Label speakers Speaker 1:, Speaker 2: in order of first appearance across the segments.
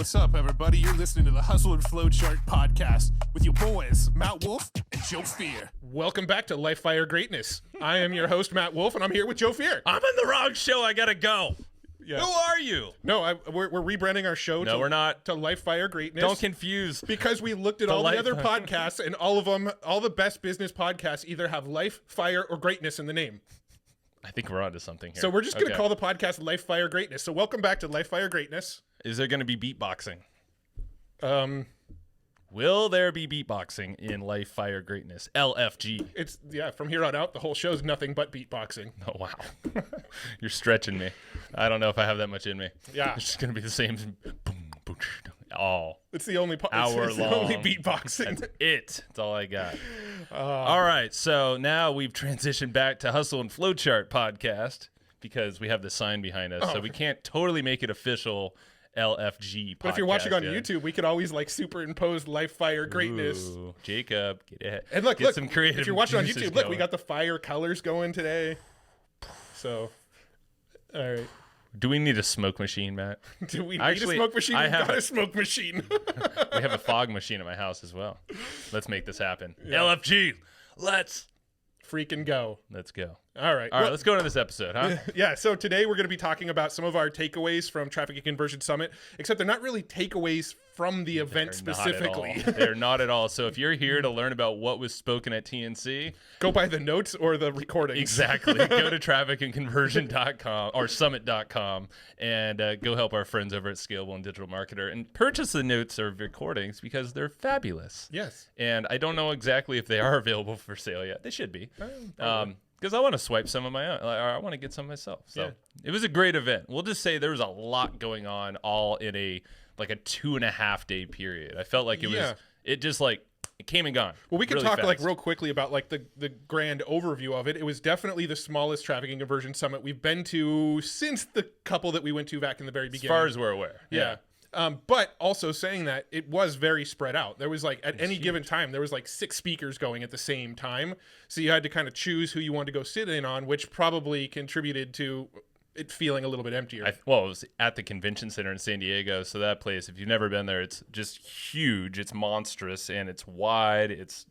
Speaker 1: What's up, everybody? You're listening to the Hustle and Flow Chart podcast with your boys, Matt Wolfe and Joe Fier.
Speaker 2: Welcome back to Life, Fire, Greatness. I am your host, Matt Wolfe, and I'm here with Joe Fier.
Speaker 3: I'm in the wrong show. I gotta go.
Speaker 2: Yeah.
Speaker 3: Who are you?
Speaker 2: No, we're rebranding our show
Speaker 3: No, we're not.
Speaker 2: to Life, Fire, Greatness.
Speaker 3: Don't confuse.
Speaker 2: Because we looked at all the other podcasts, and all of them, all the best business podcasts either have life, fire, or greatness in the name.
Speaker 3: I think we're onto something here.
Speaker 2: So we're just going to call the podcast Life, Fire, Greatness. So welcome back to Life, Fire, Greatness.
Speaker 3: Is there going to be beatboxing? Will there be beatboxing in Life, Fire, Greatness? LFG.
Speaker 2: It's, from here on out, the whole show's nothing but beatboxing.
Speaker 3: Oh, wow. You're stretching me. I don't know if I have that much in me.
Speaker 2: Yeah.
Speaker 3: It's just going to be the same. Boom, boom, all.
Speaker 2: It's the only
Speaker 3: hour
Speaker 2: it's
Speaker 3: long.
Speaker 2: the only beatboxing.
Speaker 3: That's all I got. All right. So now we've transitioned back to Hustle and Flowchart podcast because we have the sign behind us. So we can't totally make it official LFG podcast.
Speaker 2: But if you're watching on YouTube, we could always like superimpose Life, Fire, Greatness.
Speaker 3: Ooh, Jacob, get it.
Speaker 2: And look,
Speaker 3: some creative
Speaker 2: if you're watching on
Speaker 3: juices
Speaker 2: YouTube, look,
Speaker 3: going.
Speaker 2: we got the fire colors going today. So, all right.
Speaker 3: Do we need a smoke machine, Matt?
Speaker 2: Do we
Speaker 3: Actually,
Speaker 2: need a smoke machine?
Speaker 3: I
Speaker 2: We've
Speaker 3: have
Speaker 2: got a smoke machine.
Speaker 3: We have a fog machine at my house as well. Let's make this happen.
Speaker 2: Yeah.
Speaker 3: LFG, let's
Speaker 2: Freaking go.
Speaker 3: go.
Speaker 2: All right.
Speaker 3: All right, let's go into this episode, huh?
Speaker 2: Yeah, so today we're going to be talking about some of our takeaways from Traffic and Conversion Summit, except they're not really takeaways from the event specifically.
Speaker 3: They're not at all. So if you're here to learn about what was spoken at TNC,
Speaker 2: go by the notes or the recordings.
Speaker 3: Exactly. Go to trafficandconversion.com or summit.com and go help our friends over at Scalable and Digital Marketer and purchase the notes or recordings because they're fabulous.
Speaker 2: Yes.
Speaker 3: And I don't know exactly if they are available for sale yet. They should be. Because I want to swipe some of my own. Or I want to get some myself. So It was a great event. We'll just say there was a lot going on all in a 2.5 day period. I felt like it came and gone.
Speaker 2: Well, we can
Speaker 3: really
Speaker 2: talk
Speaker 3: fast.
Speaker 2: real quickly about the grand overview of it. It was definitely the smallest Traffic and Conversion Summit we've been to since the couple that we went to back in the very beginning.
Speaker 3: As far as we're aware.
Speaker 2: Yeah. But also saying that it was very spread out. There was at any given time, there was 6 speakers going at the same time. So you had to kind of choose who you wanted to go sit in on, which probably contributed to it feeling a little bit emptier.
Speaker 3: It was at the convention center in San Diego. So that place, if you've never been there, it's just huge. It's monstrous and it's wide. It's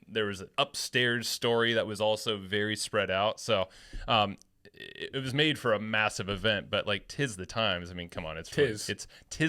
Speaker 3: there was an upstairs story that was also very spread out. So, it was made for a massive event, but tis the times. I mean, come on, it's tis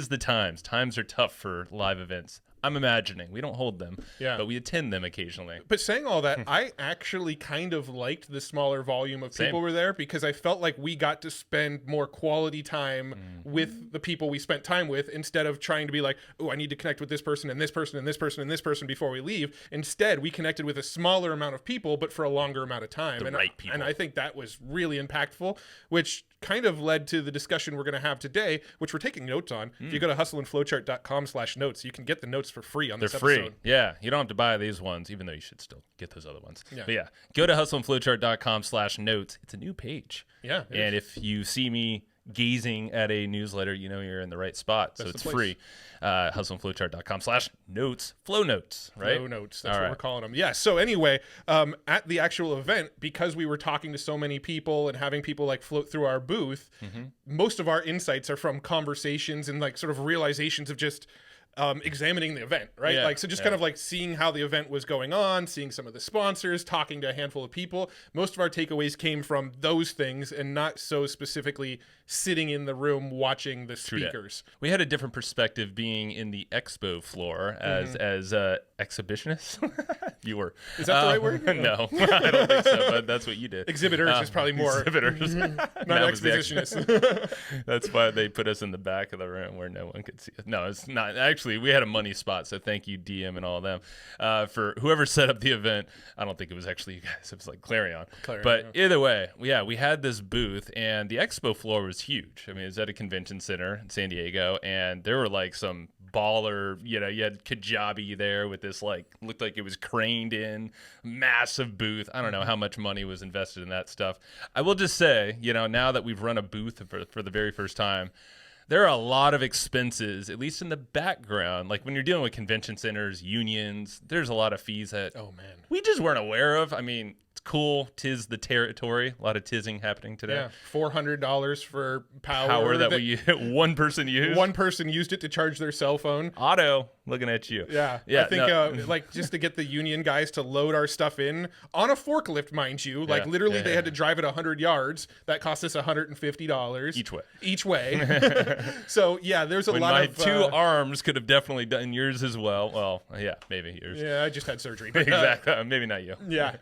Speaker 3: the times. Times are tough for live events. I'm imagining we don't hold them, but we attend them occasionally.
Speaker 2: But saying all that, I actually kind of liked the smaller volume of people were there because I felt like we got to spend more quality time with the people we spent time with instead of trying to be like, oh, I need to connect with this person and this person and this person and this person before we leave. Instead, we connected with a smaller amount of people, but for a longer amount of time.
Speaker 3: Right people.
Speaker 2: And I think that was really impactful, which kind of led to the discussion we're going to have today, which we're taking notes on. If you go to hustleandflowchart.com/notes, you can get the notes for free on this episode.
Speaker 3: They're free. Yeah. You don't have to buy these ones, even though you should still get those other ones. Yeah. But go to hustleandflowchart.com/notes. It's a new page.
Speaker 2: Yeah.
Speaker 3: And if you see me gazing at a newsletter, you know you're in the right spot. So it's free. Hustleandflowchart.com/notes. Flow notes, right?
Speaker 2: Flow notes. That's what we're calling them. Yeah. So anyway, at the actual event, because we were talking to so many people and having people float through our booth, most of our insights are from conversations and sort of realizations of just examining the event, right? Kind of seeing how the event was going on, seeing some of the sponsors, talking to a handful of people. Most of our takeaways came from those things and not so specifically sitting in the room watching the speakers.
Speaker 3: We had a different perspective being in the expo floor as exhibitionists. You were.
Speaker 2: Is that the right word?
Speaker 3: No, I don't think so, but that's what you did.
Speaker 2: Exhibitors is probably more.
Speaker 3: Exhibitors.
Speaker 2: Not expositionists.
Speaker 3: That's why they put us in the back of the room where no one could see us. No, it's not. Actually, we had a money spot, so thank you, DM and all of them. For whoever set up the event, I don't think it was actually you guys. It was Clarion. But either way, we had this booth, and the expo floor was huge. I mean, it was at a convention center in San Diego, and there were some baller, you had Kajabi there with this looked like it was craned in massive booth. I don't know how much money was invested in that stuff. I will just say, now that we've run a booth for the very first time, there are a lot of expenses, at least in the background. When you're dealing with convention centers, unions, there's a lot of fees that we just weren't aware of. I mean, it's cool. 'Tis the territory. A lot of tizzing happening today.
Speaker 2: Yeah, $400 for
Speaker 3: Power that one person used.
Speaker 2: One person used it to charge their cell phone.
Speaker 3: Otto, looking at you.
Speaker 2: Yeah. I think like just to get the union guys to load our stuff in on a forklift, mind you. Like literally they had to drive it 100 yards. That cost us $150 each way. So yeah, there's a lot of
Speaker 3: my two arms could have definitely done yours as well. Well, yeah, maybe yours.
Speaker 2: Yeah, I just had surgery. But,
Speaker 3: exactly. Maybe not you.
Speaker 2: Yeah.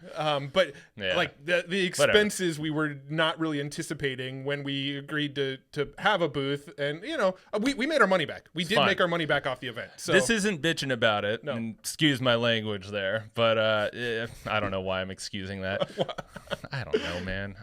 Speaker 2: But like the expenses we were not really anticipating when we agreed to have a booth, and we made our money back. We did make our money back off the event. So
Speaker 3: this isn't bitching about it. No. And excuse my language there, but I don't know why I'm excusing that. I don't know, man.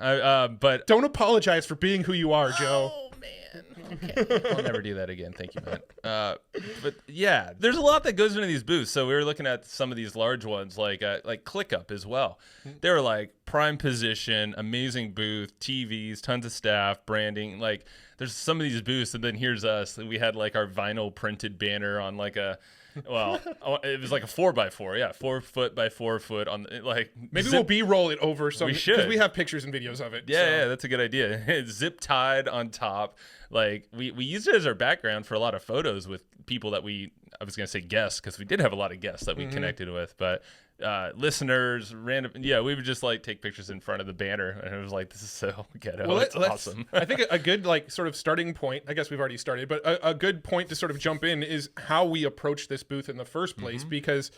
Speaker 3: But
Speaker 2: don't apologize for being who you are, Joe.
Speaker 3: Oh man. Okay. I'll never do that again. Thank you, man. But yeah, there's a lot that goes into these booths. So we were looking at some of these large ones, like ClickUp as well. They were like prime position, amazing booth, TVs, tons of staff, branding. Like there's some of these booths, and then here's us. We had like our vinyl printed banner on like a. Well, it was like a 4x4, yeah, 4 foot by 4 foot on like.
Speaker 2: Maybe we'll B-roll it over some.
Speaker 3: We should,
Speaker 2: because we have pictures and videos of it.
Speaker 3: Yeah, that's a good idea. It's zip tied on top. Like we used it as our background for a lot of photos with people that I was gonna say guests, because we did have a lot of guests that we connected with, but listeners, random. Yeah, we would just like take pictures in front of the banner, and it was like, this is so ghetto. Well, it's awesome.
Speaker 2: I think a good like sort of starting point, I guess we've already started, but a good point to sort of jump in is how we approach this booth in the first place, because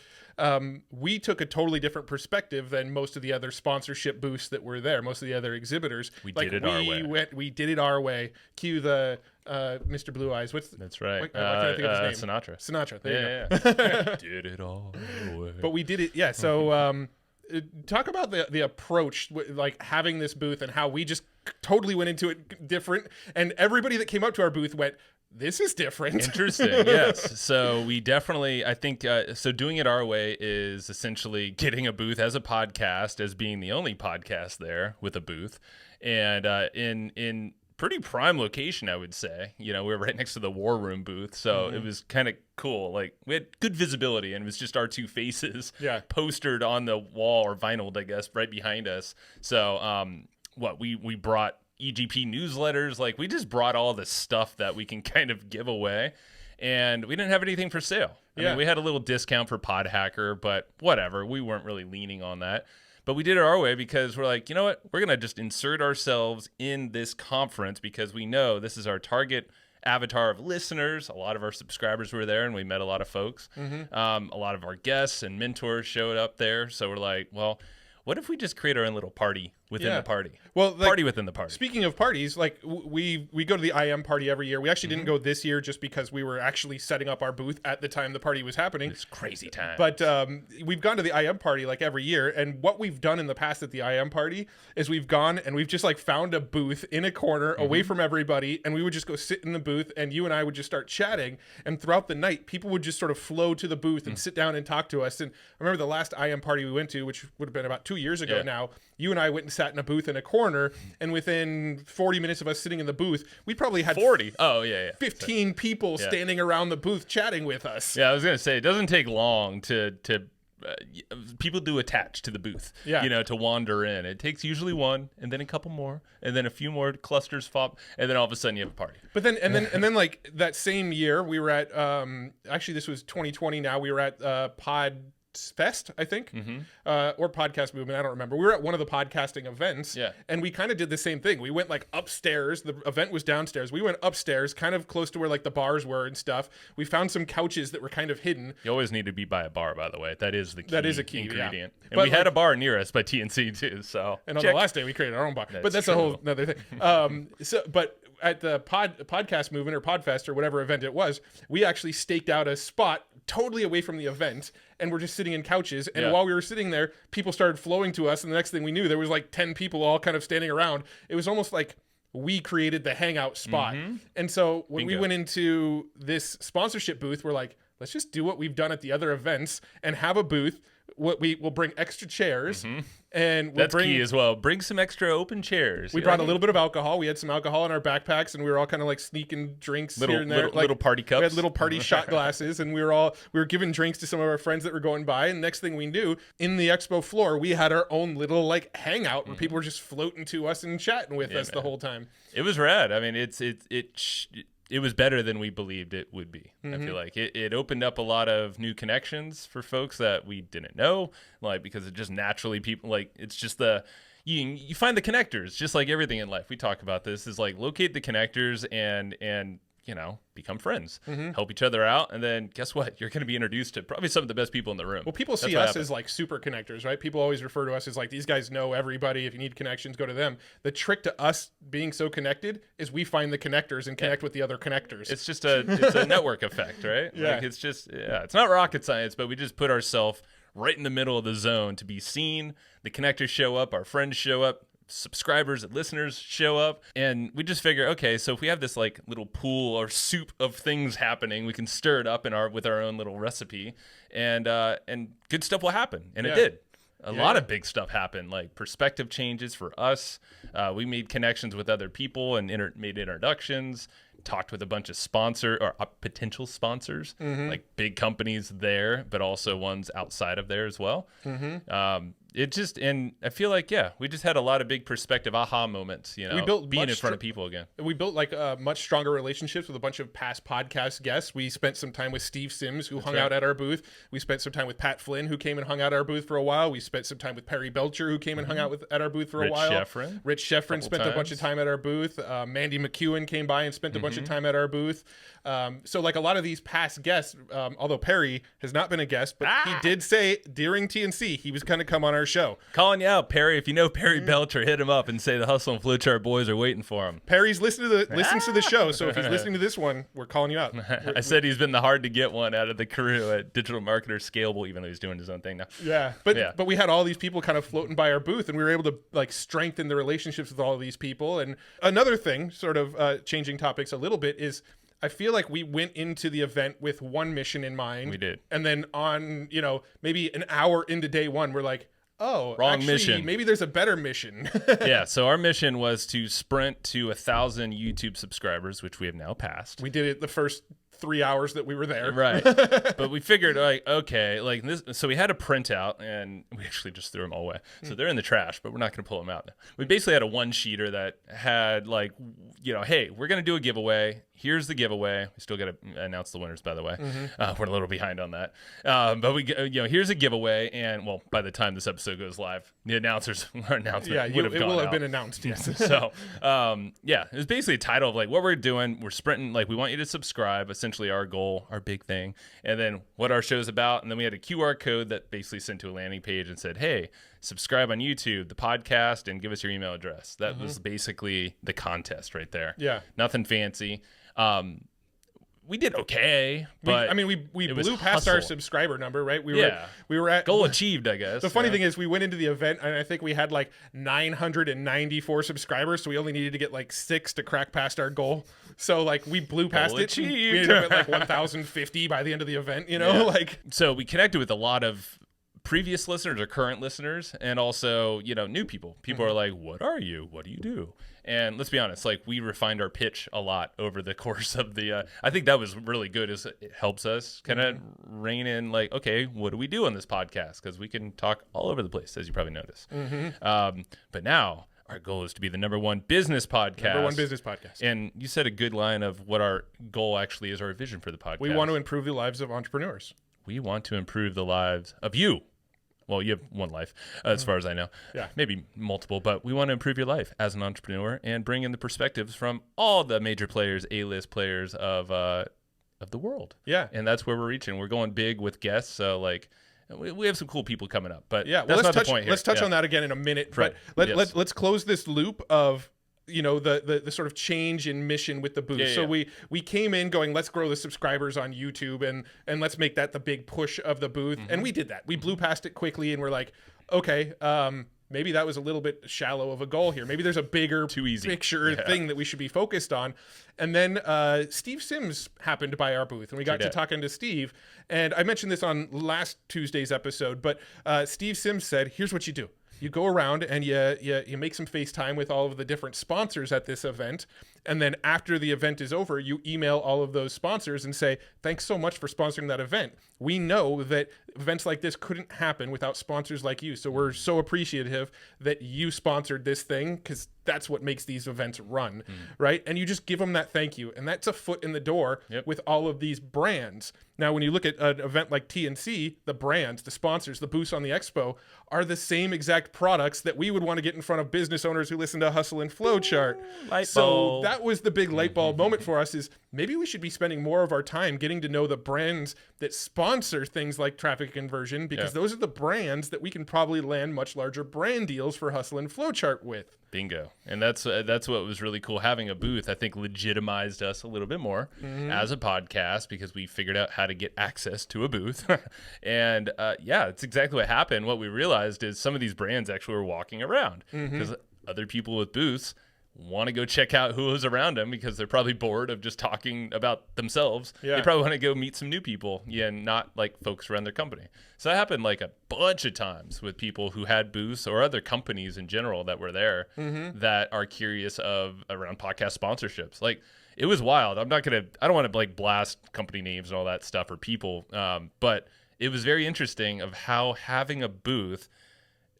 Speaker 2: we took a totally different perspective than most of the other sponsorship booths that were there, most of the other exhibitors.
Speaker 3: We did it our way.
Speaker 2: We did it our way. Cue the Mr. Blue Eyes.
Speaker 3: That's right.
Speaker 2: I can't think of his name.
Speaker 3: Sinatra.
Speaker 2: There you go.
Speaker 3: Did it all the way.
Speaker 2: But we did it. Yeah. So talk about the approach, like having this booth, and how we just totally went into it different. And everybody that came up to our booth went, this is different.
Speaker 3: Interesting. Yes. So we definitely, I think, so doing it our way is essentially getting a booth as a podcast, as being the only podcast there with a booth, and in pretty prime location, I would say. We were right next to the War Room booth, so it was kind of cool. Like we had good visibility, and it was just our two faces postered on the wall, or vinyled, I guess, right behind us. So we brought EGP newsletters. Like we just brought all the stuff that we can kind of give away, and we didn't have anything for sale. I mean, we had a little discount for Pod Hacker, but whatever. We weren't really leaning on that. But we did it our way because we're like, you know what? We're going to just insert ourselves in this conference because we know this is our target avatar of listeners. A lot of our subscribers were there, and we met a lot of folks. A lot of our guests and mentors showed up there. So we're like, well, what if we just create our own little party within the party?
Speaker 2: Well,
Speaker 3: party within the party.
Speaker 2: Speaking of parties, like we go to the IM party every year. We actually didn't go this year just because we were actually setting up our booth at the time the party was happening.
Speaker 3: It's crazy time.
Speaker 2: But we've gone to the IM party like every year, and what we've done in the past at the IM party is we've gone and we've just like found a booth in a corner away from everybody, and we would just go sit in the booth, and you and I would just start chatting, and throughout the night people would just sort of flow to the booth and sit down and talk to us. And I remember the last IM party we went to, which would have been about 2 years ago now, you and I went and sat in a booth in a corner, and within 40 minutes of us sitting in the booth, we probably had
Speaker 3: 40. Oh, yeah.
Speaker 2: 15 people standing around the booth chatting with us.
Speaker 3: Yeah, I was going to say, it doesn't take long to people do attach to the booth, to wander in. It takes usually one, and then a couple more, and then a few more clusters pop, and then all of a sudden you have a party.
Speaker 2: But then, and then like that same year, we were at, actually this was 2020 now, we were at Pod Fest, I think, or Podcast Movement, I don't remember. We were at one of the podcasting events, and we kind of did the same thing. We went like upstairs. The event was downstairs. We went upstairs, kind of close to where like the bars were and stuff. We found some couches that were kind of hidden.
Speaker 3: You always need to be by a bar, by the way. That is the key.
Speaker 2: That is a key
Speaker 3: ingredient. And
Speaker 2: but
Speaker 3: we had a bar near us by TNC too. So
Speaker 2: and on the last day we created our own bar, but that's a whole another thing. But at the podcast movement or Podfest or whatever event it was, we actually staked out a spot totally away from the event, and we're just sitting in couches. And while we were sitting there, people started flowing to us, and the next thing we knew, there was like 10 people all kind of standing around. It was almost like we created the hangout spot. And so when we went into this sponsorship booth, we're like, let's just do what we've done at the other events and have a booth. we'll bring extra chairs, and we'll
Speaker 3: That's
Speaker 2: bring
Speaker 3: key as well. Bring some extra open chairs.
Speaker 2: We brought a little bit of alcohol. We had some alcohol in our backpacks, and we were all kind of like sneaking drinks here and there.
Speaker 3: Little party cups.
Speaker 2: We had little party shot glasses, and we were giving drinks to some of our friends that were going by. And next thing we knew, in the expo floor, we had our own little like hangout where people were just floating to us and chatting with us the whole time.
Speaker 3: It was rad. I mean, it was better than we believed it would be. I feel like it opened up a lot of new connections for folks that we didn't know, like, because it just naturally people like, it's just you find the connectors, just like everything in life. We talk about this is like locate the connectors and become friends, help each other out. And then guess what? You're going to be introduced to probably some of the best people in the room.
Speaker 2: Well, people see us as like super connectors, right? People always refer to us as like, these guys know everybody. If you need connections, go to them. The trick to us being so connected is we find the connectors and connect with the other connectors.
Speaker 3: It's just it's a network effect, right?
Speaker 2: Yeah.
Speaker 3: Like it's not rocket science, but we just put ourselves right in the middle of the zone to be seen. The connectors show up, our friends show up, subscribers and listeners show up, and we just figure, okay, so if we have this like little pool or soup of things happening, we can stir it up with our own little recipe, and good stuff will happen. And it did. A lot of big stuff happened, like perspective changes for us. We made connections with other people and made introductions, talked with a bunch of potential sponsors, like big companies there, but also ones outside of there as well. And I feel like, we just had a lot of big perspective aha moments, we built being in front of people again.
Speaker 2: We built like much stronger relationships with a bunch of past podcast guests. We spent some time with Steve Sims, who hung out at our booth. We spent some time with Pat Flynn, who came and hung out at our booth for a while. We spent some time with Perry Belcher, who came and hung out at our booth for a while. Rich Sheffrin spent a bunch of time at our booth. Mandy McEwen came by and spent a bunch of time at our booth. So like a lot of these past guests, although Perry has not been a guest, but he did say during TNC he was going to come on our show.
Speaker 3: Calling you out, Perry. If you know Perry Belcher, hit him up and say the Hustle and Flowchart boys are waiting for him.
Speaker 2: Perry's listens to the show, so if he's listening to this one, we're calling you out.
Speaker 3: I said he's been the hard to get one out of the crew at Digital Marketer Scalable, even though he's doing his own thing now.
Speaker 2: Yeah, but we had all these people kind of floating by our booth, and we were able to like strengthen the relationships with all of these people. And another thing, sort of changing topics a little bit, is I feel like we went into the event with one mission in mind.
Speaker 3: We did.
Speaker 2: And then on, maybe an hour into day one, we're like, oh,
Speaker 3: wrong mission.
Speaker 2: Maybe there's a better mission.
Speaker 3: Yeah, so our mission was to sprint to 1,000 YouTube subscribers, which we have now passed.
Speaker 2: We did it the first 3 hours that we were there.
Speaker 3: Right. But we figured, like, okay, like this. So we had a printout, and we actually just threw them all away. So they're in the trash, but we're not going to pull them out. We basically had a one-sheeter that had, like, hey, we're going to do a giveaway. Here's the giveaway. We still got to announce the winners, by the way. We're a little behind on that. But we, here's a giveaway, and by the time this episode goes live, the announcement would have gone out.
Speaker 2: It will have been announced. Yes.
Speaker 3: So, it was basically a title of like what we're doing. We're sprinting. Like we want you to subscribe. Essentially, our goal, our big thing, and then what our show's about. And then we had a QR code that basically sent to a landing page and said, "Hey, subscribe on YouTube, the podcast, and give us your email address." That was basically the contest right there.
Speaker 2: Yeah.
Speaker 3: Nothing fancy. We did okay, but
Speaker 2: we blew past our subscriber number, right? We were at
Speaker 3: goal achieved, I guess.
Speaker 2: The funny thing is we went into the event and I think we had like 994 subscribers, so we only needed to get like 6 to crack past our goal. So like we blew past it. We ended up at like 1,050 by the end of the event,
Speaker 3: So we connected with a lot of previous listeners or current listeners, and also new people. People are like, "What are you? What do you do?" And let's be honest, like we refined our pitch a lot over the course of the. I think that was really good. Is it helps us kind of rein in, like, okay, what do we do on this podcast? Because we can talk all over the place, as you probably noticed. But now our goal is to be the number one business podcast. And you said a good line of what our goal actually is, our vision for the podcast.
Speaker 2: We want to improve the lives of entrepreneurs.
Speaker 3: We want to improve the lives of you. Well, you have one life, as far as I know.
Speaker 2: Yeah.
Speaker 3: Maybe multiple, but we want to improve your life as an entrepreneur and bring in the perspectives from all the major players, A-list players of the world.
Speaker 2: Yeah.
Speaker 3: And that's where we're reaching. We're going big with guests, so like we have some cool people coming up. But
Speaker 2: yeah,
Speaker 3: that's not the point here.
Speaker 2: Let's touch on that again in a minute.
Speaker 3: Right.
Speaker 2: But let's close this loop of the sort of change in mission with the booth. So we came in going, let's grow the subscribers on YouTube and let's make that the big push of the booth. And we did that. We blew past it quickly and we're like, okay, maybe that was a little bit shallow of a goal here. Maybe there's a bigger
Speaker 3: Too easy.
Speaker 2: picture thing that we should be focused on. And then Steve Sims happened by our booth, and we got to talking to Steve. And I mentioned this on last Tuesday's episode, but Steve Sims said, here's what you do. You go around and you make some FaceTime with all of the different sponsors at this event. And then after the event is over, you email all of those sponsors and say, thanks so much for sponsoring that event. We know that events like this couldn't happen without sponsors like you. So we're so appreciative that you sponsored this thing, because that's what makes these events run, right? And you just give them that thank you. And that's a foot in the door with all of these brands. Now, when you look at an event like TNC, the brands, the sponsors, the booths on the expo are the same exact products that we would want to get in front of business owners who listen to Hustle and Flowchart. So that was the big light bulb moment for us, is maybe we should be spending more of our time getting to know the brands that sponsor things like traffic conversion, because those are the brands that we can probably land much larger brand deals for Hustle and Flowchart with.
Speaker 3: Bingo. And that's what was really cool. Having a booth, I think, legitimized us a little bit more as a podcast, because we figured out how to get access to a booth. And it's exactly what happened. What we realized is some of these brands actually were walking around, because other people with booths want to go check out who was around them, because they're probably bored of just talking about themselves. They probably want to go meet some new people, and not like folks around their company. So that happened like a bunch of times with people who had booths, or other companies in general that were there that are curious around podcast sponsorships. Like, it was wild. I don't want to like blast company names and all that stuff, or people, but it was very interesting of how having a booth,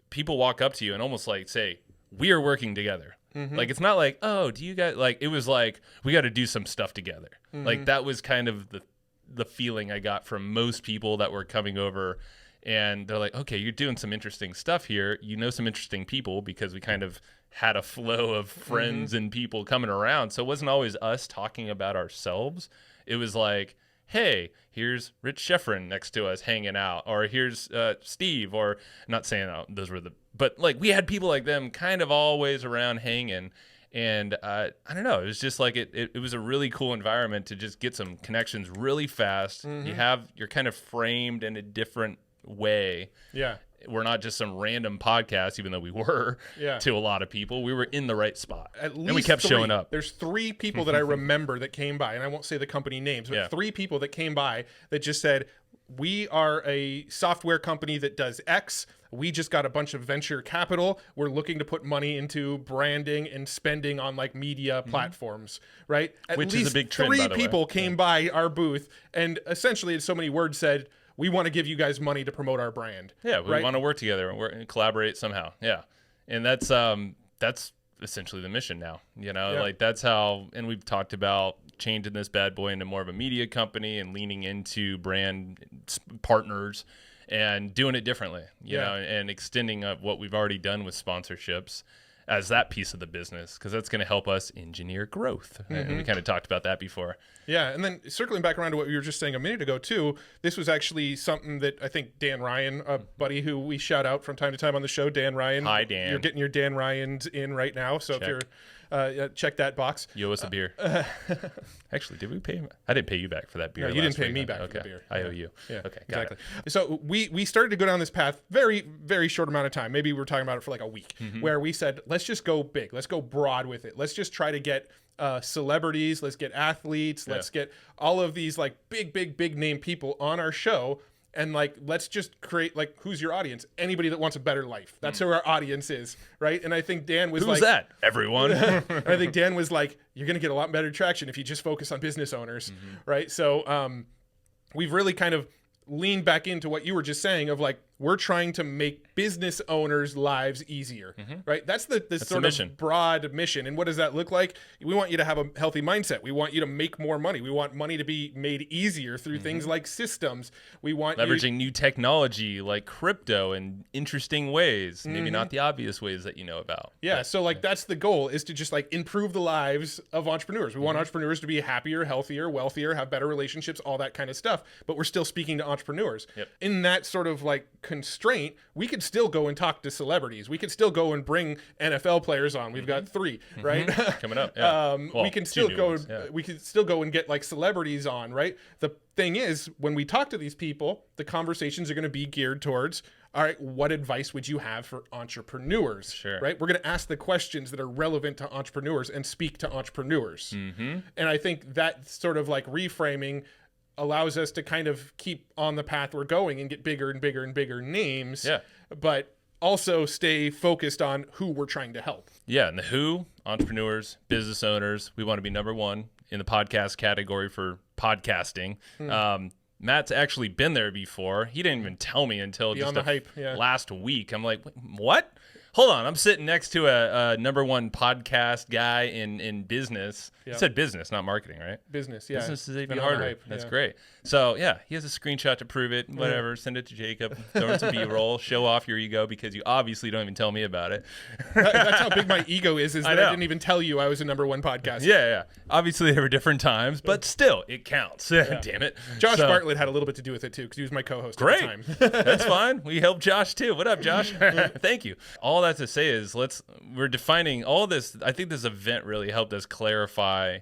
Speaker 3: people walk up to you and almost like say, we are working together. Like, it's not like, oh, do you guys, like, it was like, we got to do some stuff together. Like, that was kind of the feeling I got from most people that were coming over, and they're like, okay, you're doing some interesting stuff here. You know, some interesting people, because we kind of had a flow of friends and people coming around. So it wasn't always us talking about ourselves. It was like, hey, here's Rich Sheffrin next to us hanging out, or here's Steve, or not saying those were but like, we had people like them kind of always around hanging. And I don't know, it was just like, it was a really cool environment to just get some connections really fast. You're kind of framed in a different way. We're not just some random podcast, even though we were to a lot of people. We were in the right spot.
Speaker 2: At least
Speaker 3: and we kept showing up.
Speaker 2: There's 3 people that I remember that came by, and I won't say the company names, but 3 people that came by that just said, we are a software company that does X. We just got a bunch of venture capital. We're looking to put money into branding and spending on like media platforms, right?
Speaker 3: Which is a big trend,
Speaker 2: 3
Speaker 3: by the way.
Speaker 2: people came by our booth, and essentially, in so many words, said, we want to give you guys money to promote our brand.
Speaker 3: We want to work together and collaborate somehow. And that's essentially the mission now, like, that's how, and we've talked about changing this bad boy into more of a media company and leaning into brand partners and doing it differently, you know, and extending what we've already done with sponsorships as that piece of the business, because that's going to help us engineer growth. And we kind of talked about that before.
Speaker 2: Yeah, and then circling back around to what you were just saying a minute ago, too, this was actually something that I think Dan Ryan, a buddy who we shout out from time to time on the show, Dan Ryan.
Speaker 3: Hi, Dan.
Speaker 2: You're getting your Dan Ryans in right now, so
Speaker 3: Check.
Speaker 2: if you're check that box.
Speaker 3: You owe us a beer. Actually, did we pay him? I didn't pay you back for that beer.
Speaker 2: No, you didn't pay
Speaker 3: week.
Speaker 2: me back
Speaker 3: Okay.
Speaker 2: for the beer.
Speaker 3: I owe you.
Speaker 2: Yeah,
Speaker 3: okay, got
Speaker 2: exactly. So we started to go down this path very, very short amount of time. Maybe we were talking about it for like a week, where we said, let's just go big. Let's go broad with it. Let's just try to get celebrities. Let's get athletes. Let's get all of these like big name people on our show. And like, let's just create like, who's your audience? Anybody that wants a better life. That's who our audience is, right? And I think Dan was
Speaker 3: Who's that? Everyone.
Speaker 2: I think Dan was like, you're going to get a lot better traction if you just focus on business owners, right? So we've really kind of leaned back into what you were just saying of like, we're trying to make business owners' lives easier, right? That's the sort of broad mission. And what does that look like? We want you to have a healthy mindset. We want you to make more money. We want money to be made easier through things like systems. We want
Speaker 3: leveraging new technology like crypto in interesting ways, maybe not the obvious ways that you know about.
Speaker 2: Yeah, but, so like that's the goal, is to just like improve the lives of entrepreneurs. We want entrepreneurs to be happier, healthier, wealthier, have better relationships, all that kind of stuff. But we're still speaking to entrepreneurs. In that sort of like constraint, we could still go and talk to celebrities. We could still go and bring NFL players on. We've got 3, right?
Speaker 3: Coming up. Yeah.
Speaker 2: We can still we could still go and get like celebrities on, right? The thing is, when we talk to these people, the conversations are going to be geared towards, all right, what advice would you have for entrepreneurs?
Speaker 3: Sure.
Speaker 2: Right? We're going to ask the questions that are relevant to entrepreneurs and speak to entrepreneurs. And I think that sort of like reframing allows us to kind of keep on the path we're going and get bigger and bigger and bigger names, but also stay focused on who we're trying to help.
Speaker 3: Yeah, and the who, entrepreneurs, business owners, we want to be number 1 in the podcast category for podcasting. Matt's actually been there before. He didn't even tell me until
Speaker 2: Beyond
Speaker 3: just
Speaker 2: the hype,
Speaker 3: last week. I'm like, what? Hold on, I'm sitting next to a number 1 podcast guy in business. You said business, not marketing, right?
Speaker 2: Business, yeah.
Speaker 3: Business is even
Speaker 2: Beyond the
Speaker 3: harder.
Speaker 2: hype,
Speaker 3: That's great. So, yeah, he has a screenshot to prove it. Whatever, send it to Jacob. Throw in some B-roll. Show off your ego because you obviously don't even tell me about it.
Speaker 2: That's how big my ego is that I didn't even tell you I was a number 1 podcast.
Speaker 3: Yeah. Obviously, there were different times, but still, it counts. Damn it.
Speaker 2: Josh Bartlett had a little bit to do with it, too, because he was my co-host at the time.
Speaker 3: That's fine. We helped Josh, too. What up, Josh? Thank you. All that to say is we're defining all this. I think this event really helped us clarify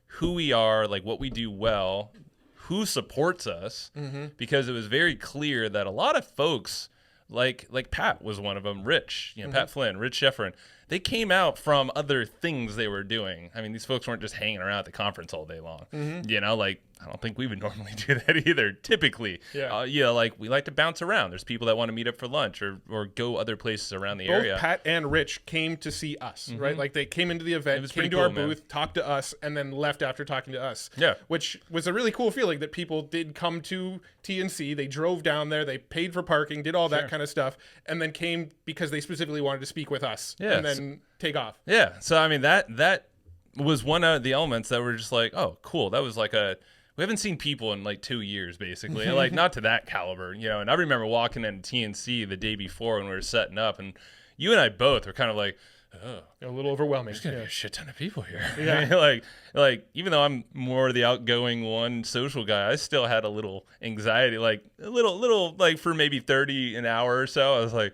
Speaker 3: who we are, like what we do well, who supports us, because it was very clear that a lot of folks, like Pat was one of them, Rich, Pat Flynn, Rich Sheffrin, they came out from other things they were doing. I mean, these folks weren't just hanging around at the conference all day long. Like, I don't think we would normally do that either, typically. Like, we like to bounce around. There's people that want to meet up for lunch or go other places around the area.
Speaker 2: Both Pat and Rich came to see us, right? Like, they came into the event, came to our booth, talked to us, and then left after talking to us. Which was a really cool feeling that people did come to TNC. They drove down there, they paid for parking, did all that kind of stuff, and then came because they specifically wanted to speak with us. And then take off.
Speaker 3: So I mean that was one of the elements that were just like, oh, cool. That was like we haven't seen people in like 2 years, basically. Like, not to that caliber, And I remember walking into TNC the day before when we were setting up, and you and I both were kind of like, oh,
Speaker 2: a little overwhelming.
Speaker 3: There's gonna be a shit ton of people here. like even though I'm more the outgoing one, social guy, I still had a little anxiety, like a little like for maybe 30 an hour or so. I was like,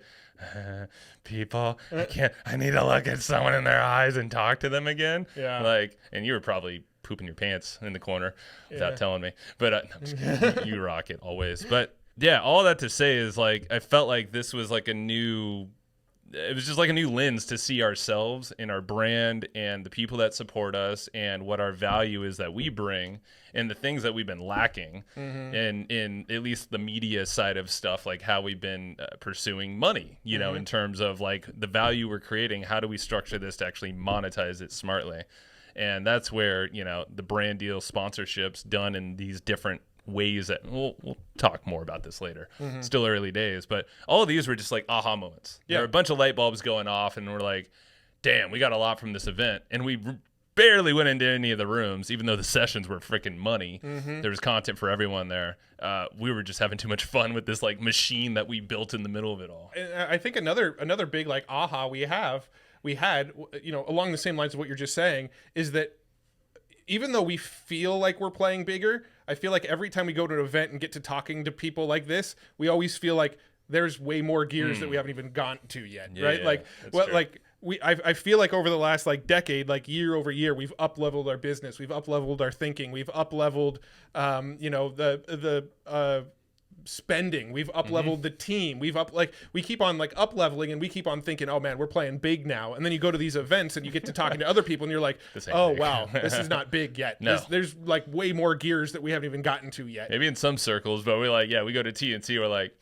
Speaker 3: people, I need to look at someone in their eyes and talk to them again. And you were probably pooping your pants in the corner without telling me, but no, I'm just kidding. You rock it always. But yeah, all that to say is, like, I felt like this was like it was just like a new lens to see ourselves and our brand and the people that support us and what our value is that we bring and the things that we've been lacking in at least the media side of stuff, like how we've been pursuing money, in terms of like the value we're creating. How do we structure this to actually monetize it smartly? And that's where, the brand deal sponsorships done in these different ways that we'll talk more about this later. Still early days, but all of these were just like aha moments. There were a bunch of light bulbs going off, and we're like, damn, we got a lot from this event. And we barely went into any of the rooms, even though the sessions were freaking money. There was content for everyone there. We were just having too much fun with this like machine that we built in the middle of it all.
Speaker 2: And I think another big like aha we had, along the same lines of what you're just saying, is that even though we feel like we're playing bigger, I feel like every time we go to an event and get to talking to people like this, we always feel like there's way more gears that we haven't even gotten to yet, right? I feel like over the last like decade, like year over year, we've up-leveled our business, we've up-leveled our thinking, we've up-leveled, the spending, we've up-leveled the team, we keep on like up-leveling, and we keep on thinking, oh man, we're playing big now. And then you go to these events and you get to talking to other people and you're like, oh big. Wow, this is not big yet. There's like way more gears that we haven't even gotten to yet.
Speaker 3: Maybe in some circles, but we go to TNC, we're like,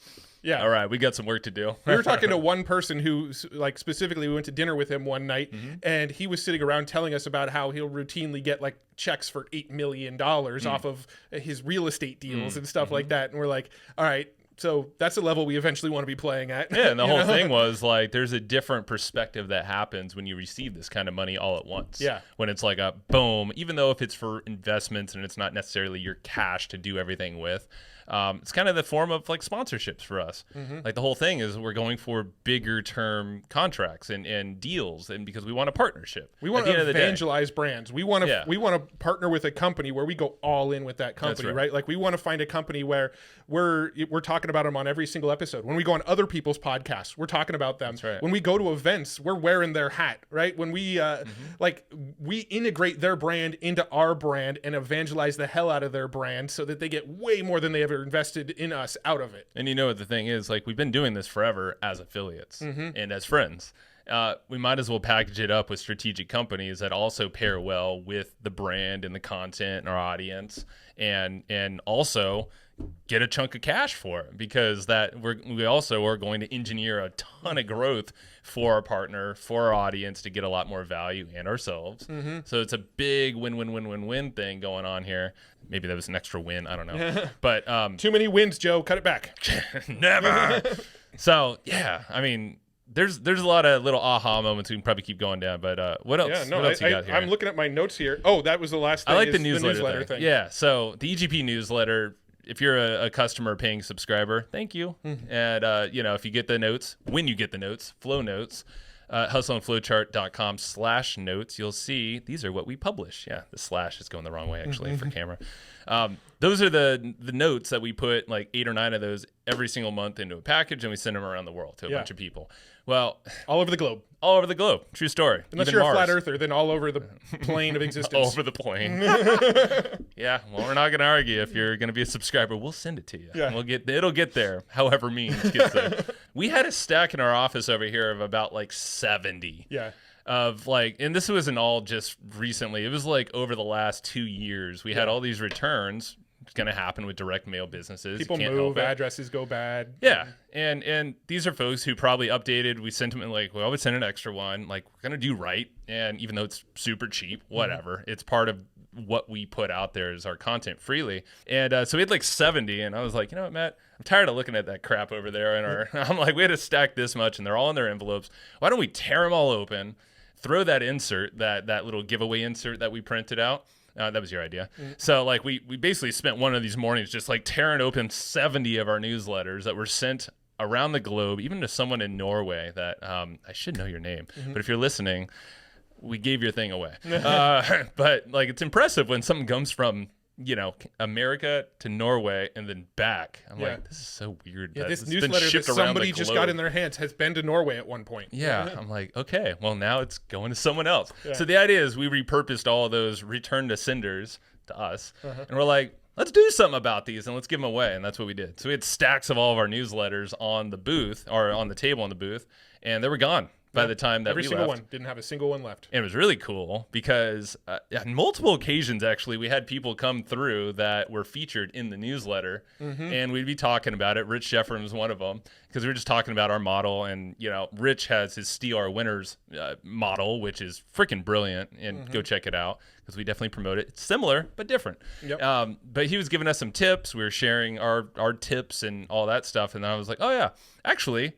Speaker 3: all right, we got some work to do.
Speaker 2: We were talking to one person who, like, specifically, we went to dinner with him one night, and he was sitting around telling us about how he'll routinely get like checks for $8 million off of his real estate deals and stuff like that. And we're like, all right, so that's a level we eventually want to be playing at.
Speaker 3: Yeah, and the whole thing was like, there's a different perspective that happens when you receive this kind of money all at once.
Speaker 2: Yeah.
Speaker 3: When it's like a boom, even though if it's for investments and it's not necessarily your cash to do everything with, it's kind of the form of like sponsorships for us. Like the whole thing is we're going for bigger term contracts and deals, and because we want a partnership.
Speaker 2: We want to evangelize brands. We want to partner with a company where we go all in with that company, right? Like we want to find a company where we're talking about them on every single episode. When we go on other people's podcasts, we're talking about them.
Speaker 3: That's right.
Speaker 2: When we go to events, we're wearing their hat, right? When we like we integrate their brand into our brand and evangelize the hell out of their brand so that they get way more than they ever invested in us out of it.
Speaker 3: And you know what the thing is, like, we've been doing this forever as affiliates and as friends. We might as well package it up with strategic companies that also pair well with the brand and the content and our audience, and also get a chunk of cash for it, because that we also are going to engineer a ton of growth for our partner, for our audience, to get a lot more value and ourselves. So it's a big win-win-win-win-win thing going on here. Maybe that was an extra win, I don't know. But
Speaker 2: Too many wins, Joe. Cut it back.
Speaker 3: never. So yeah, I mean, there's a lot of little aha moments we can probably keep going down. But what else?
Speaker 2: Yeah, no,
Speaker 3: what else you got here?
Speaker 2: I'm looking at my notes here. Oh, that was the last thing.
Speaker 3: I like the
Speaker 2: is
Speaker 3: newsletter,
Speaker 2: thing.
Speaker 3: Yeah, so the EGP newsletter, if you're a customer paying subscriber, thank you. And, if you get the notes, when you get the notes, flow notes, hustleandflowchart.com/notes, you'll see these are what we publish. Yeah, the slash is going the wrong way, actually, for camera. Those are the notes that we put, like 8 or 9 of those every single month into a package, and we send them around the world to a bunch of people. Well,
Speaker 2: all over the globe.
Speaker 3: All over the globe. True story.
Speaker 2: Unless
Speaker 3: Even
Speaker 2: you're
Speaker 3: Mars.
Speaker 2: a flat earther, then all over the plane of existence.
Speaker 3: All over the plane. Yeah, well, we're not going to argue. If you're going to be a subscriber, we'll send it to you.
Speaker 2: Yeah.
Speaker 3: It'll get there, however means gets there. We had a stack in our office over here of about like 70.
Speaker 2: Yeah.
Speaker 3: Of like, and this wasn't all just recently. It was like over the last 2 years. We had all these returns. It's going to happen with direct mail businesses.
Speaker 2: People
Speaker 3: You can't
Speaker 2: move,
Speaker 3: help it.
Speaker 2: addresses go bad.
Speaker 3: Yeah, and these are folks who probably updated. We sent them like, well, I would send an extra one. Like, we're gonna do right, and even though it's super cheap, whatever, it's part of what we put out there as our content freely. And so we had like 70, and I was like, you know what, Matt, I'm tired of looking at that crap over there. And I'm like, we had to stack this much, and they're all in their envelopes. Why don't we tear them all open, throw that insert, that little giveaway insert that we printed out. That was your idea. So like we basically spent one of these mornings just like tearing open 70 of our newsletters that were sent around the globe, even to someone in Norway that I should know your name, but if you're listening, we gave your thing away. But like, it's impressive when something comes from, America to Norway and then back. I'm like, this is so weird.
Speaker 2: Yeah,
Speaker 3: that
Speaker 2: this
Speaker 3: it's been
Speaker 2: newsletter that
Speaker 3: shipped around
Speaker 2: somebody
Speaker 3: the
Speaker 2: just
Speaker 3: globe.
Speaker 2: got in their hands has been to Norway at one point.
Speaker 3: Yeah, I'm like, okay, well, now it's going to someone else. Yeah. So the idea is we repurposed all of those return to senders to us, and we're like, let's do something about these and let's give them away. And that's what we did. So we had stacks of all of our newsletters on the booth, or on the table in the booth, and they were gone by the time that
Speaker 2: every
Speaker 3: we
Speaker 2: single
Speaker 3: left.
Speaker 2: one didn't have a single one left.
Speaker 3: And it was really cool because on multiple occasions, actually, we had people come through that were featured in the newsletter, and we'd be talking about it. Rich Sheffrin was one of them, because we were just talking about our model. And, Rich has his Steal Our Winners model, which is freaking brilliant, and go check it out, because we definitely promote it. It's similar, but different.
Speaker 2: Yep.
Speaker 3: But he was giving us some tips. We were sharing our tips and all that stuff. And then I was like, oh, yeah, actually,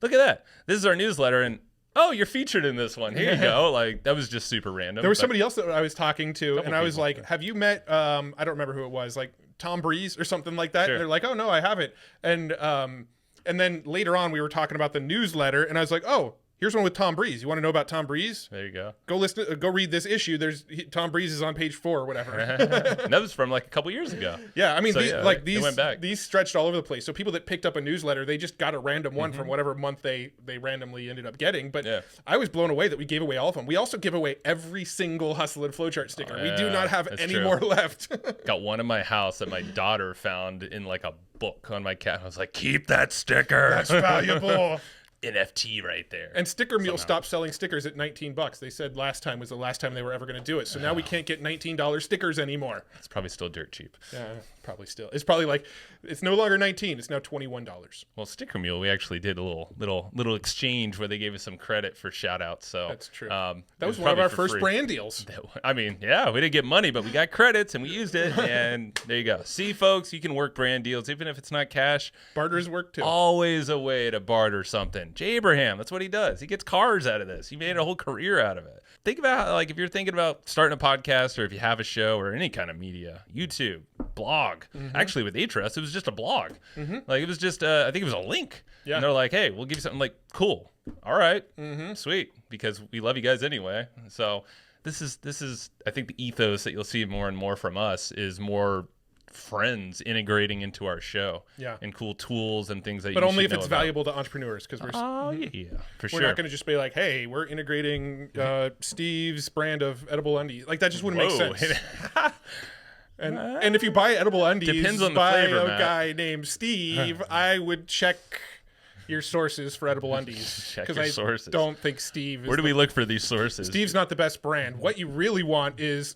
Speaker 3: look at that. This is our newsletter, and oh, you're featured in this one. Here you go. Like, that was just super random.
Speaker 2: There was somebody else that I was talking to, and I was like, have you met, I don't remember who it was, like Tom Breeze or something like that?
Speaker 3: Sure.
Speaker 2: And they're like, oh, no, I haven't. And then later on, we were talking about the newsletter, and I was like, oh, here's one with Tom Breeze. You want to know about Tom Breeze?
Speaker 3: There you go.
Speaker 2: Go read this issue. Tom Breeze is on page 4 or whatever.
Speaker 3: And that was from like a couple years ago.
Speaker 2: Yeah, I mean,
Speaker 3: So, they went back.
Speaker 2: these stretched all over the place. So people that picked up a newsletter, they just got a random one from whatever month they randomly ended up getting. But I was blown away that we gave away all of them. We also give away every single Hustle and Flowchart sticker. We do not have any more left.
Speaker 3: Got one in my house that my daughter found in like a book on my cat. I was like, keep that sticker.
Speaker 2: That's valuable.
Speaker 3: NFT right there.
Speaker 2: And Sticker Mule stopped selling stickers at $19. They said last time was the last time they were ever going to do it. So now we can't get $19 stickers anymore.
Speaker 3: It's probably still dirt cheap.
Speaker 2: Yeah, probably still. It's probably like, it's no longer $19. It's now $21.
Speaker 3: Well, Sticker Mule, we actually did a little exchange where they gave us some credit for shout outs. So
Speaker 2: that's true.
Speaker 3: That
Speaker 2: was one of our first brand deals.
Speaker 3: I mean, yeah, we didn't get money, but we got credits and we used it. And there you go. See, folks, you can work brand deals, even if it's not cash.
Speaker 2: Barters work too.
Speaker 3: Always a way to barter something. Jay Abraham, that's what he does. He gets cars out of this. He made a whole career out of it. Think about, like, if you're thinking about starting a podcast, or if you have a show or any kind of media, YouTube, blog. Actually, with Ahrefs, it was just a blog. Like, it was just, I think it was a link.
Speaker 2: Yeah.
Speaker 3: And they're like, hey, we'll give you something. Like, cool. All right. Sweet. Because we love you guys anyway. So this is, I think the ethos that you'll see more and more from us is more friends integrating into our show.
Speaker 2: Yeah.
Speaker 3: And cool tools and things that
Speaker 2: But
Speaker 3: you
Speaker 2: only
Speaker 3: should
Speaker 2: if it's
Speaker 3: know about.
Speaker 2: valuable to entrepreneurs, because we're
Speaker 3: For
Speaker 2: we're
Speaker 3: sure.
Speaker 2: not going to just be like, hey, we're integrating Steve's brand of edible undies. Like, that just wouldn't make
Speaker 3: Whoa.
Speaker 2: sense. And if you buy edible undies
Speaker 3: Depends on the
Speaker 2: by
Speaker 3: flavor,
Speaker 2: a
Speaker 3: Matt.
Speaker 2: guy named Steve, I would check your sources for edible undies.
Speaker 3: Check
Speaker 2: Because
Speaker 3: your
Speaker 2: I
Speaker 3: sources.
Speaker 2: don't think Steve is
Speaker 3: Where do we look for these sources?
Speaker 2: Steve's not the best brand. What you really want is...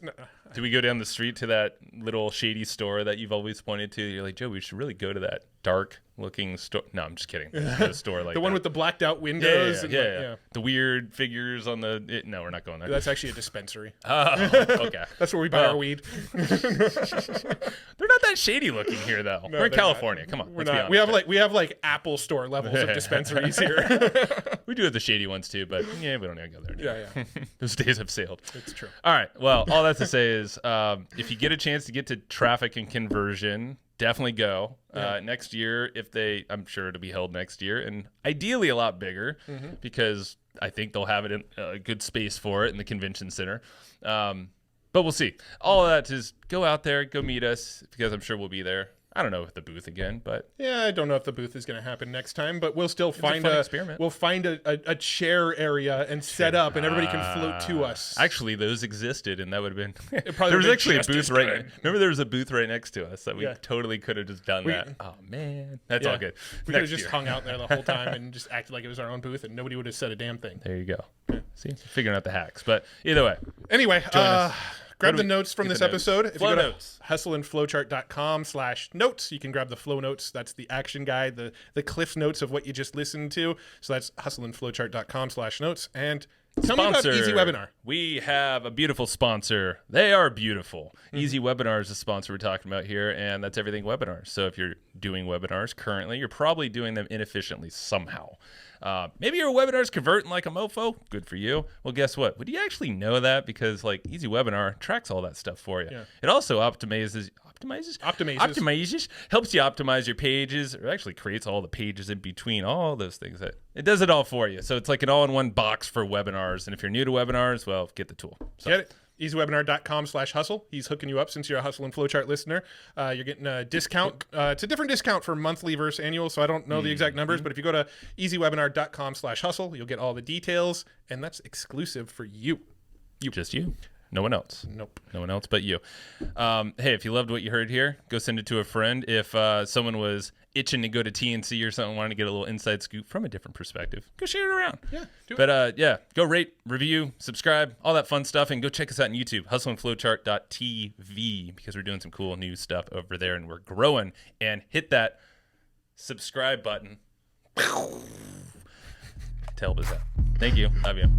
Speaker 3: Do we go down the street to that little shady store that you've always pointed to? You're like, Joe, we should really go to that dark-looking store. No, I'm just kidding. The store like
Speaker 2: the one
Speaker 3: that.
Speaker 2: with the blacked out windows.
Speaker 3: Yeah,
Speaker 2: and
Speaker 3: yeah. The weird figures on the... no, we're not going there.
Speaker 2: That's actually a dispensary.
Speaker 3: Oh, okay.
Speaker 2: That's where we buy our weed.
Speaker 3: They're not that shady looking here, though. We're in
Speaker 2: they're
Speaker 3: California. Come on,
Speaker 2: We're
Speaker 3: let's be
Speaker 2: not.
Speaker 3: honest.
Speaker 2: We have like Apple Store levels of dispensaries here.
Speaker 3: We do have the shady ones too, but yeah, we don't need to go there.
Speaker 2: Yeah.
Speaker 3: Those days have sailed.
Speaker 2: It's true.
Speaker 3: All right. Well, all that to say is, if you get a chance to get to traffic and conversion, definitely go. Next year, I'm sure it'll be held next year, and ideally a lot bigger, because I think they'll have it in a good space for it in the convention center. But we'll see. All of that is go out there, go meet us, because I'm sure we'll be there. I don't know if the booth again, but
Speaker 2: Yeah, I don't know if the booth is going to happen next time, but we'll still find
Speaker 3: fun experiment.
Speaker 2: We'll find a chair area and set up, and everybody can float to us.
Speaker 3: actually those existed, and that would have been.
Speaker 2: probably
Speaker 3: There was
Speaker 2: would've been
Speaker 3: actually a
Speaker 2: just as
Speaker 3: booth right.
Speaker 2: good.
Speaker 3: Remember, there was a booth right next to us that we
Speaker 2: Yeah.
Speaker 3: totally could have just done that. Oh man, that's all good.
Speaker 2: We could have
Speaker 3: Next
Speaker 2: just
Speaker 3: year.
Speaker 2: hung out there the whole time and just acted like it was our own booth, and nobody would have said a damn thing.
Speaker 3: There you go. See, figuring out the hacks, but either way,
Speaker 2: Anyway,
Speaker 3: us.
Speaker 2: grab
Speaker 3: What
Speaker 2: the
Speaker 3: do we-
Speaker 2: notes from
Speaker 3: get
Speaker 2: this
Speaker 3: the notes.
Speaker 2: episode. If
Speaker 3: Flow
Speaker 2: you go
Speaker 3: notes.
Speaker 2: to hustleandflowchart.com/notes, you can grab the flow notes. That's the action guide, the cliff notes of what you just listened to. So that's hustleandflowchart.com/notes. And tell me about Easy Webinar.
Speaker 3: We have a beautiful sponsor. They are beautiful. Easy Webinar is the sponsor we're talking about here, and that's everything webinars. So if you're doing webinars currently, you're probably doing them inefficiently somehow. Maybe your webinar's converting like a mofo. Good for you. Well, guess what? Would you actually know that? Because like Easy Webinar tracks all that stuff for you.
Speaker 2: Yeah.
Speaker 3: It also optimizes, helps you optimize your pages, or actually creates all the pages in between, all those things. It does it all for you. So it's like an all-in-one box for webinars. And if you're new to webinars, well, get the tool. So.
Speaker 2: Get it? EasyWebinar.com/hustle. He's hooking you up since you're a Hustle and Flowchart listener. You're getting a discount. It's a different discount for monthly versus annual, so I don't know the exact numbers. But if you go to EasyWebinar.com/hustle, you'll get all the details, and that's exclusive for you.
Speaker 3: Just you. No one else.
Speaker 2: Nope.
Speaker 3: No one else but you. Hey, if you loved what you heard here, go send it to a friend. If someone was itching to go to TNC or something, wanting to get a little inside scoop from a different perspective, go share it around.
Speaker 2: Yeah, do it.
Speaker 3: But go rate, review, subscribe, all that fun stuff, and go check us out on YouTube, hustleandflowchart.tv, because we're doing some cool new stuff over there, and we're growing. And hit that subscribe button to help us out. Thank you. Love you.